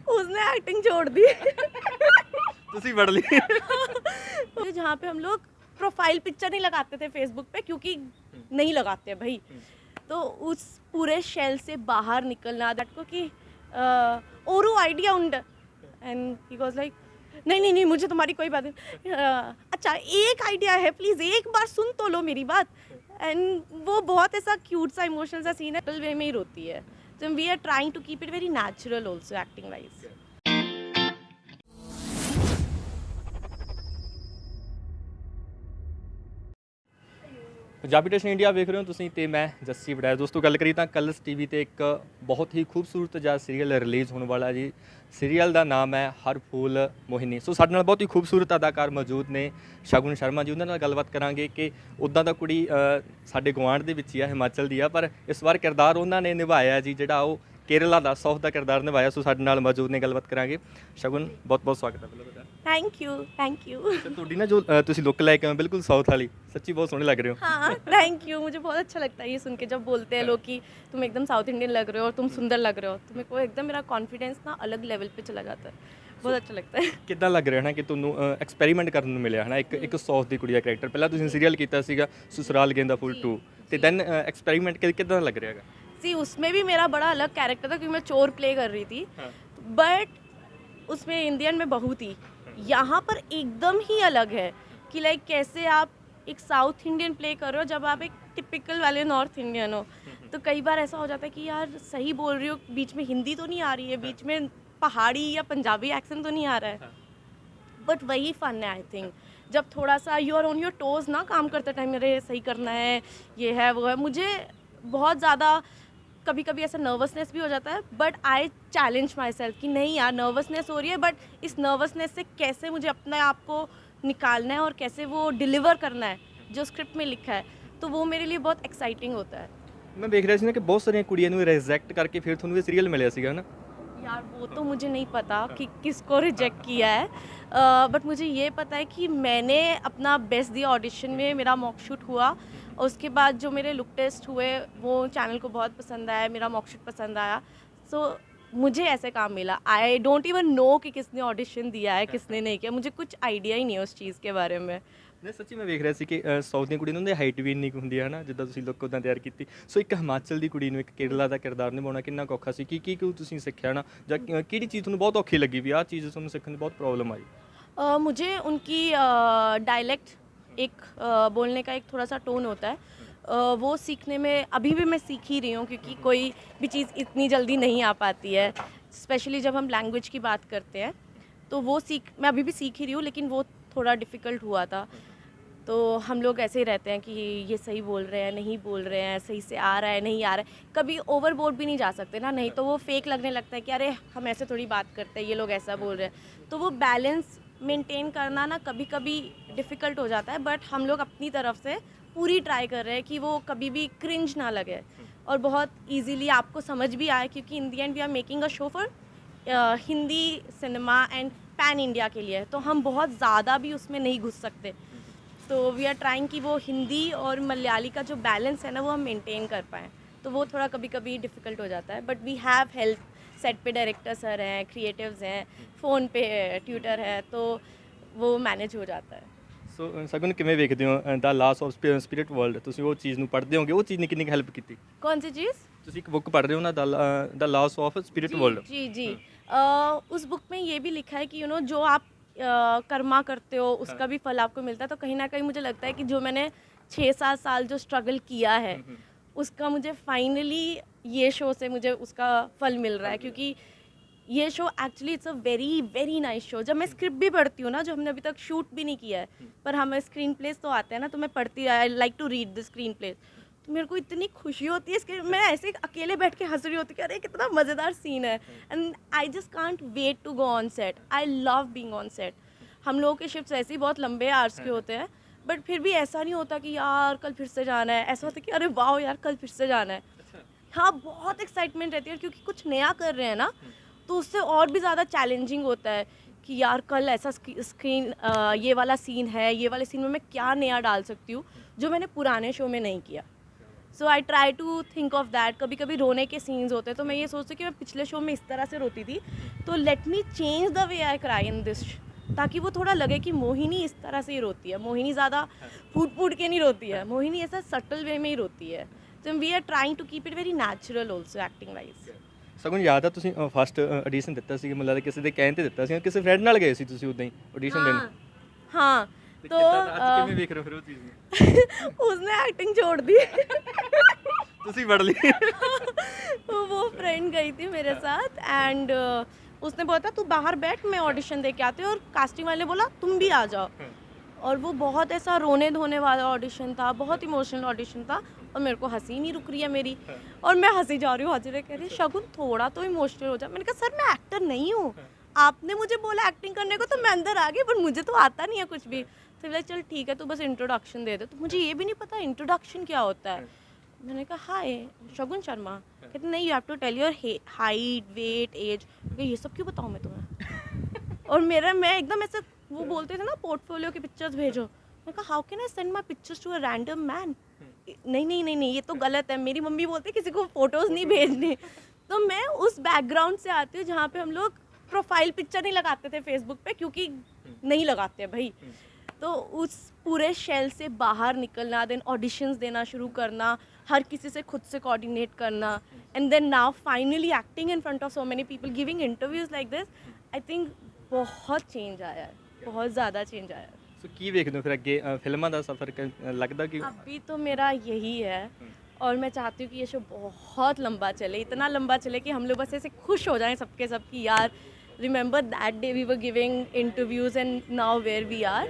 उसने एक्टिंग छोड़ दी। ਤੁਸੀਂ पढ़ ली। तो जहाँ पे हम लोग प्रोफाइल पिक्चर नहीं लगाते थे फेसबुक पे, क्योंकि नहीं लगाते हैं भाई, तो उस पूरे शेल से बाहर निकलना, दैट को कि ओरू आइडिया उंड, एंड ही वाज लाइक नहीं नहीं नहीं, मुझे तुम्हारी कोई बात नहीं, अच्छा एक आइडिया है, प्लीज़ एक बार सुन तो लो मेरी बात। एंड वो बहुत ऐसा क्यूट सा इमोशनल सा सीन है, वे में ही रोती है। So we are trying to keep it very natural also acting wise. Punjabi tension India ਵੇਖ ਰਹੇ ਹੋ ਤੁਸੀਂ ਤੇ ਮੈਂ ਜੱਸੀ ਵੜੈਚ। ਦੋਸਤੋ ਗੱਲ ਕਰੀ ਤਾਂ ਕਲਰਸ ਟੀਵੀ ਤੇ ਇੱਕ ਬਹੁਤ ਹੀ ਖੂਬਸੂਰਤ ਜਿਹਾ ਸੀਰੀਅਲ ਰਿਲੀਜ਼ ਹੋਣ ਵਾਲਾ ਜੀ। ਸੀਰੀਅਲ ਦਾ ਨਾਮ ਹੈ ਹਰ ਫੂਲ ਮੋਹਿਨੀ। ਸੋ ਸਾਡੇ ਨਾਲ ਬਹੁਤ ਹੀ ਖੂਬਸੂਰਤ ਅਦਾਕਾਰ ਮੌਜੂਦ ਨੇ, ਸ਼ਗੁਨ ਸ਼ਰਮਾ ਜੀ। ਉਹਨਾਂ ਨਾਲ ਗੱਲਬਾਤ ਕਰਾਂਗੇ ਕਿ ਉੱਦਾਂ ਦਾ ਕੁੜੀ ਸਾਡੇ ਗੁਆਂਢ ਦੇ ਵਿੱਚ ਹੀ ਆ, ਹਿਮਾਚਲ ਦੀ ਆ, ਪਰ ਇਸ ਵਾਰ ਕਿਰਦਾਰ ਉਹਨਾਂ ਨੇ ਨਿਭਾਇਆ ਜੀ ਜਿਹੜਾ ਉਹ ਕੇਰਲਾ ਦਾ ਸਾਊਥ ਦਾ ਕਿਰਦਾਰ ਨਿਭਾਇਆ। ਸੋ ਸਾਡੇ ਨਾਲ ਮੌਜੂਦ ਨੇ, ਗੱਲਬਾਤ ਕਰਾਂਗੇ। ਸ਼ਗੁਨ ਬਹੁਤ ਬਹੁਤ ਸਵਾਗਤ ਹੈ ਪਹਿਲਾਂ ਤੁਹਾਡਾ। Thank you, thank you. ਤੇ ਤੁਹਾਡੀ ਨਾ ਜੋ ਤੁਸੀਂ ਲੁੱਕ ਲੈ ਕੇ ਆਏ ਹੋ ਬਿਲਕੁਲ ਸਾਊਥ वाली, सच्ची बहुत सोहने लग रहे हो। हाँ थैंक यू, मुझे बहुत अच्छा लगता है ये सुन के, जब बोलते हैं लोग कि तुम एकदम साउथ इंडियन लग रहे हो और तुम सुंदर लग रहे हो, तो मेरे को एकदम मेरा कॉन्फिडेंस ना अलग लेवल पे चला जाता है, बहुत अच्छा लगता है। ਕਿੱਦਾਂ ਲੱਗ ਰਿਹਾ ਹੈ ਨਾ ਕਿ ਤੁਹਾਨੂੰ ਐਕਸਪੈਰੀਮੈਂਟ ਕਰਨ ਨੂੰ ਮਿਲਿਆ ਹੈ ਨਾ, ਇੱਕ ਸਾਊਥ ਦੀ ਕੁੜੀ ਦਾ ਕੈਰੈਕਟਰ। ਪਹਿਲਾਂ ਤੁਸੀਂ ਸੀਰੀਅਲ ਕੀਤਾ ਸੀਗਾ ਸੁਸਰਾਲ ਗੇਂਦਾ ਫੂਲ 2, ਤੇ ਦੈਨ ਐਕਸਪੈਰੀਮੈਂਟ ਕਿੱਦਾਂ ਲੱਗ ਰਿਹਾ ਹੈਗਾ? सी उसमें भी मेरा बड़ा अलग कैरेक्टर था, क्योंकि मैं चोर प्ले कर रही थी, बट उसमें इंडियन में बहू थी। यहाँ पर एकदम ही अलग है कि लाइक कैसे आप एक साउथ इंडियन प्ले कर रहे हो जब आप एक टिपिकल वाले नॉर्थ इंडियन हो। तो कई बार ऐसा हो जाता है कि यार सही बोल रही हो, बीच में हिंदी तो नहीं आ रही है, बीच में पहाड़ी या पंजाबी एक्सेंट तो नहीं आ रहा है, बट वही फन है आई थिंक, जब थोड़ा सा you are on your toes ना काम करते टाइम, मेरे सही करना है, ये है वो है। मुझे बहुत ज़्यादा कभी कभी ऐसा नर्वसनेस भी हो जाता है, but I challenge my self कि नहीं यार नर्वसनेस हो रही है, बट इस नर्वसनेस से कैसे मुझे अपने आप को निकालना है और कैसे वो डिलीवर करना है जो स्क्रिप्ट में लिखा है, तो वो मेरे लिए बहुत एक्साइटिंग होता है। ਮੈਂ ਵੇਖ ਰਿਹਾ ਸੀ ਨਾ ਕਿ ਬਹੁਤ ਸਾਰੀਆਂ ਕੁੜੀਆਂ ਨੂੰ ਰਿਜੈਕਟ ਕਰਕੇ ਫਿਰ ਤੁਹਾਨੂੰ ਇਹ ਸੀਰੀਅਲ ਮਿਲਿਆ ਸੀਗਾ ਨਾ। यार वो तो मुझे नहीं पता कि किसको रिजेक्ट किया है, बट मुझे ये पता है कि मैंने अपना बेस्ट दिया ऑडिशन में, मेरा मॉक शूट हुआ, और उसके बाद जो मेरे लुक टेस्ट हुए वो चैनल को बहुत पसंद आया, मेरा मॉक शूट पसंद आया, सो मुझे ऐसे काम मिला। आई डोंट इवन नो कि किसने ऑडिशन दिया है किसने नहीं किया, मुझे कुछ आइडिया ही नहीं है उस चीज़ के बारे में। ਨਹੀਂ ਸੱਚੀ ਮੈਂ ਵੇਖ ਰਿਹਾ ਸੀ ਕਿ ਸਾਊਥ ਦੀਆਂ ਕੁੜੀਆਂ ਨੂੰ ਦੀ ਹਾਈਟ ਵੀ ਇੰਨੀ ਕੁ ਹੁੰਦੀ ਹੈ ਨਾ, ਜਿੱਦਾਂ ਤੁਸੀਂ ਲੁੱਕ ਉੱਦਾਂ ਤਿਆਰ ਕੀਤੀ। ਸੋ ਇੱਕ ਹਿਮਾਚਲ ਦੀ ਕੁੜੀ ਨੂੰ ਇੱਕ ਕੇਰਲਾ ਦਾ ਕਿਰਦਾਰ ਨਿਭਾਉਣਾ ਕਿੰਨਾ ਕੁ ਔਖਾ ਸੀ? ਕੀ ਤੁਸੀਂ ਸਿੱਖਿਆ ਨਾ, ਜਾਂ ਕਿਹੜੀ ਚੀਜ਼ ਤੁਹਾਨੂੰ ਬਹੁਤ ਔਖੀ ਲੱਗੀ ਵੀ ਆਹ ਚੀਜ਼ ਤੁਹਾਨੂੰ ਸਿੱਖਣ ਦੀ ਬਹੁਤ ਪ੍ਰੋਬਲਮ ਆਈ? मुझे उनकी डायलेक्ट एक बोलने का एक थोड़ा सा टोन होता है, वो सीखने में अभी भी मैं सीख ही रही हूँ, क्योंकि कोई भी चीज़ इतनी जल्दी नहीं आ पाती है, स्पेशली जब हम लैंग्वेज की बात करते हैं, तो वो मैं अभी भी सीख ही रही हूँ, लेकिन वो थोड़ा डिफ़िकल्ट हुआ था। तो हम लोग ऐसे ही रहते हैं कि ये सही बोल रहे हैं नहीं बोल रहे हैं, सही से आ रहा है नहीं आ रहा है, कभी ओवरबोर्ड भी नहीं जा सकते ना, नहीं तो वो फेक लगने लगता है कि अरे हम ऐसे थोड़ी बात करते हैं, ये लोग ऐसा बोल रहे हैं। तो वो बैलेंस मेंटेन करना ना कभी कभी डिफ़िकल्ट हो जाता है, बट हम लोग अपनी तरफ से पूरी ट्राई कर रहे हैं कि वो कभी भी क्रिंज ना लगे और बहुत ईजीली आपको समझ भी आए, क्योंकि in the end we are making a show for Hindi cinema and pan India के लिए, तो हम बहुत ज़्यादा भी उसमें नहीं घुस सकते। तो वी आर ट्राइंग कि वो हिंदी और मलयाली का जो बैलेंस है ना वो हम मेंटेन कर पाएँ, तो वो थोड़ा कभी कभी डिफ़िकल्ट हो जाता है, but we have help, set पे डायरेक्टर सर हैं, क्रिएटिव्स हैं, फ़ोन पे ट्यूटर है, तो वो मैनेज हो जाता है। ਸੋ ਸਗੁਨ ਕਿਵੇਂ ਵੇਖਦੇ ਹੋ ਦਾ ਲਾਸ ਆਫ ਸਪਿਰਿਟ ਵਰਲਡ? ਤੁਸੀਂ ਉਹ ਚੀਜ਼ ਨੂੰ ਪੜ੍ਹਦੇ ਹੋਗੇ, ਉਹ ਚੀਜ਼ ਨੇ ਕਿੰਨੀ ਹੈਲਪ ਕੀਤੀ? कौन सी चीज़? ਤੁਸੀਂ ਇੱਕ ਬੁੱਕ ਪੜ੍ਹ ਰਹੇ ਹੋ ਨਾ, ਦਾ ਲਾਸ ਆਫ ਸਪਿਰਿਟ ਵਰਲਡ। जी जी, उस बुक में ये भी लिखा है कि यू नो जो आप कर्मा करते हो उसका भी फल आपको मिलता है, तो कहीं ना कहीं मुझे लगता है कि जो मैंने 6-7 साल जो स्ट्रगल किया है उसका मुझे फाइनली ये शो से मुझे उसका फल मिल रहा है, क्योंकि ये show actually it's a very very nice show. जब मैं स्क्रिप्ट भी पढ़ती हूँ ना, जो हमने अभी तक शूट भी नहीं किया है, पर हमें स्क्रीन प्लेस तो आते हैं ना, तो मैं पढ़ती, I like to read the screenplays, तो मेरे को इतनी खुशी होती है इसके, मैं ऐसे अकेले बैठ के हंस रही होती कि अरे कितना मज़ेदार सीन है, and I just can't wait to go on set. I love being on set. हम लोगों के शिफ्ट्स ऐसे ही बहुत लंबे आवर्स के होते हैं, बट फिर भी ऐसा नहीं होता कि यार कल फिर से जाना है, ऐसा होता है कि अरे वाह यार कल फिर से जाना है। हाँ बहुत एक्साइटमेंट रहती है, क्योंकि कुछ नया कर रहे हैं ना, तो उससे और भी ज़्यादा चैलेंजिंग होता है कि यार कल ऐसा स्क्रीन ये वाला सीन है, ये वाले सीन में मैं क्या नया डाल सकती हूँ जो मैंने पुराने शो में नहीं किया। So I try to think of that. कभी कभी रोने के सीन्स होते हैं तो मैं ये सोचती हूँ कि मैं पिछले शो में इस तरह से रोती थी, तो let me change the way I cry in this, ताकि वो थोड़ा लगे कि मोहिनी इस तरह से ही रोती है। मोहिनी ज़्यादा फूट फूट के नहीं रोती है, मोहिनी ऐसा सटल वे में ही रोती है। तो we are trying to keep it very natural also acting wise. ਸਗੋਂ ਯਾਦ ਆ ਤੁਸੀਂ ਫਸਟ ਆਡੀਸ਼ਨ ਦਿੱਤਾ ਸੀ, ਮੈਨੂੰ ਲੱਗਦਾ ਕਿਸੇ ਦੇ ਕਹਿਣ ਤੇ ਦਿੱਤਾ ਸੀ, ਕਿਸੇ ਫਰੈਂਡ ਨਾਲ ਗਏ ਸੀ ਤੁਸੀਂ ਉਦਾਂ ਹੀ ਆਡੀਸ਼ਨ ਦੇਣ। हाँ तो ਅੱਜ ਕਿਵੇਂ ਵੇਖ ਰਹੇ ਹੋ ਫਿਰ ਉਹ ਚੀਜ਼ ਨੂੰ? उसने एक्टिंग छोड़ दी। ਤੁਸੀਂ ਵੜ ਲਈ। वो फ्रेंड गई थी मेरे साथ एंड उसने बोला था तू बाहर बैठ, मैं ऑडिशन दे के आती हूँ, और कास्टिंग वाले ने बोला तुम भी आ जाओ। और वो बहुत ऐसा रोने धोने वाला ऑडिशन था, बहुत इमोशनल ऑडिशन था, और मेरे को हंसी नहीं रुक रही है मेरी, और मैं हंसी जा रही हूँ। हाजिर कह रही शगुन थोड़ा तो इमोशनल हो जा। मैंने कहा सर मैं एक्टर नहीं हूँ, आपने मुझे बोला एक्टिंग करने को तो मैं अंदर आ गई, पर मुझे तो आता नहीं है कुछ भी। तो बोला चल ठीक है, तू बस इंट्रोडक्शन दे दे। तो मुझे ये भी नहीं पता इंट्रोडक्शन क्या होता है। मैंने कहा हाय शगुन शर्मा। कहते नहीं, you have to tell your height, weight, age. ये सब क्यों बताऊँ मैं तुम्हें? और मैं एकदम ऐसे, वो बोलते थे ना पोर्टफोलियो की पिक्चर्स भेजो। मैं कहा how can I send my pictures to a random man? नहीं नहीं नहीं नहीं, ये तो गलत है। मेरी मम्मी बोलती है किसी को फ़ोटोज़ नहीं भेजने। तो मैं उस बैकग्राउंड से आती हूँ जहाँ पे हम लोग प्रोफाइल पिक्चर नहीं लगाते थे फेसबुक पे, क्योंकि नहीं लगाते भाई। तो उस पूरे शेल से बाहर निकलना, देन ऑडिशंस देना शुरू करना, हर किसी से खुद से कोऑर्डिनेट करना, and then now finally acting in front of so many people, giving interviews like this. I think बहुत चेंज आया है, बहुत ज़्यादा चेंज आया है। ਸੋ ਕੀ ਵੇਖਦੇ ਹੋ ਫਿਰ ਅੱਗੇ ਫਿਲਮਾਂ ਦਾ ਸਫ਼ਰ ਲੱਗਦਾ कि अभी तो मेरा यही है, और मैं चाहती हूँ कि ये शो बहुत लंबा चले, इतना लंबा चले कि हम लोग बस ऐसे खुश हो जाएं सबके सब कि यार remember that day we were giving interviews and now where we are.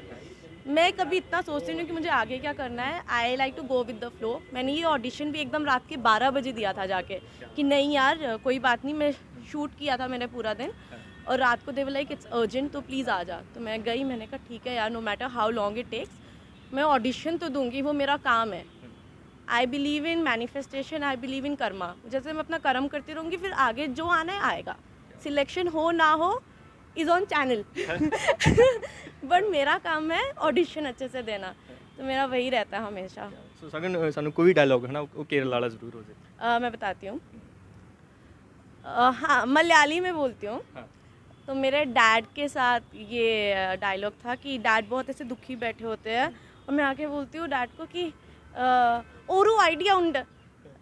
मैं कभी इतना सोचती नहीं हूँ कि मुझे आगे क्या करना है। I like to go with the flow. मैंने ये ऑडिशन भी एकदम रात के 12 बजे दिया था जाके, कि नहीं यार कोई बात नहीं, मैं शूट किया था मैंने पूरा दिन, और रात को they were like it's urgent तो प्लीज़ आ जा। तो मैं गई, मैंने कहा ठीक है यार, no matter how long it takes, मैं ऑडिशन तो दूंगी, वो मेरा काम है। I believe in manifestation, I believe in karma. जैसे मैं अपना कर्म करती रहूँगी, फिर आगे जो आना है आएगा। सिलेक्शन हो ना हो इज़ ऑन चैनल। बट मेरा काम है ऑडिशन अच्छे से देना, तो मेरा वही रहता है हमेशा। ਸੋ ਸਗਨ ਸਾਨੂੰ ਕੋਈ ਡਾਇਲੌਗ ਹੈ ਨਾ ਉਹ ਕੇਰਲ ਵਾਲਾ ਜ਼ਰੂਰ ਹੋ ਜਾਏ। मैं बताती हूँ। हाँ, मलयाली में बोलती हूँ। हाँ। तो मेरे डैड के साथ ये डायलॉग था कि डैड बहुत ऐसे दुखी बैठे होते हैं, और मैं आके बोलती हूँ डैड को कि ओरू आइडिया उंड,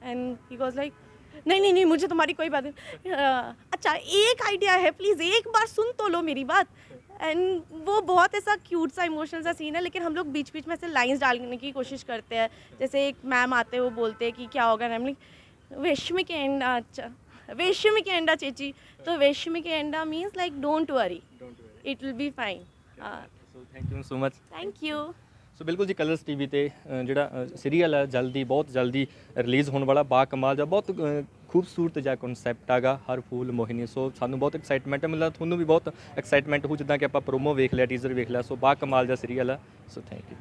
एंड ही गोज लाइक नहीं नहीं नहीं मुझे तुम्हारी कोई बात नहीं, अच्छा एक आइडिया है, प्लीज़ एक बार सुन तो लो मेरी बात। एंड वो बहुत ऐसा क्यूट सा इमोशनल सा सीन है, लेकिन हम लोग बीच बीच में ऐसे लाइंस डालने की कोशिश करते हैं। जैसे एक मैम आते हैं, वो बोलते हैं कि क्या होगा मैम, वेश्मी के एंडा, अच्छा वेश्मी के एंडा चेची, तो वेश्मी के एंडा means like don't worry, it will be fine. So thank you so much. Thank you. So ਬਿਲਕੁਲ ਜੀ, ਕਲਰਸ ਟੀਵੀ ਤੇ ਜਿਹੜਾ ਸੀਰੀਅਲ ਹੈ ਜਲਦੀ, ਬਹੁਤ ਜਲਦੀ ਰਿਲੀਜ਼ ਹੋਣ ਵਾਲਾ, ਬਾ ਕਮਾਲ ਦਾ ਬਹੁਤ ਖੂਬਸੂਰਤ ਜਿਹਾ ਕਨਸੈਪਟ ਹੈਗਾ ਹਰ ਫੂਲ ਮੋਹਿਨੀ। ਸੋ ਸਾਨੂੰ ਬਹੁਤ ਐਕਸਾਈਟਮੈਂਟ ਹੈ, ਮਤਲਬ ਤੁਹਾਨੂੰ ਵੀ ਬਹੁਤ ਐਕਸਾਈਟਮੈਂਟ ਹੋ, ਜਿੱਦਾਂ ਕਿ ਆਪਾਂ ਪ੍ਰੋਮੋ ਵੇਖ ਲਿਆ, ਟੀਜ਼ਰ ਵੇਖ ਲਿਆ। ਸੋ ਬਾ ਕਮਾਲ ਜਿਹਾ ਸੀਰੀਅਲ ਹੈ। ਸੋ ਥੈਂਕ ਯੂ।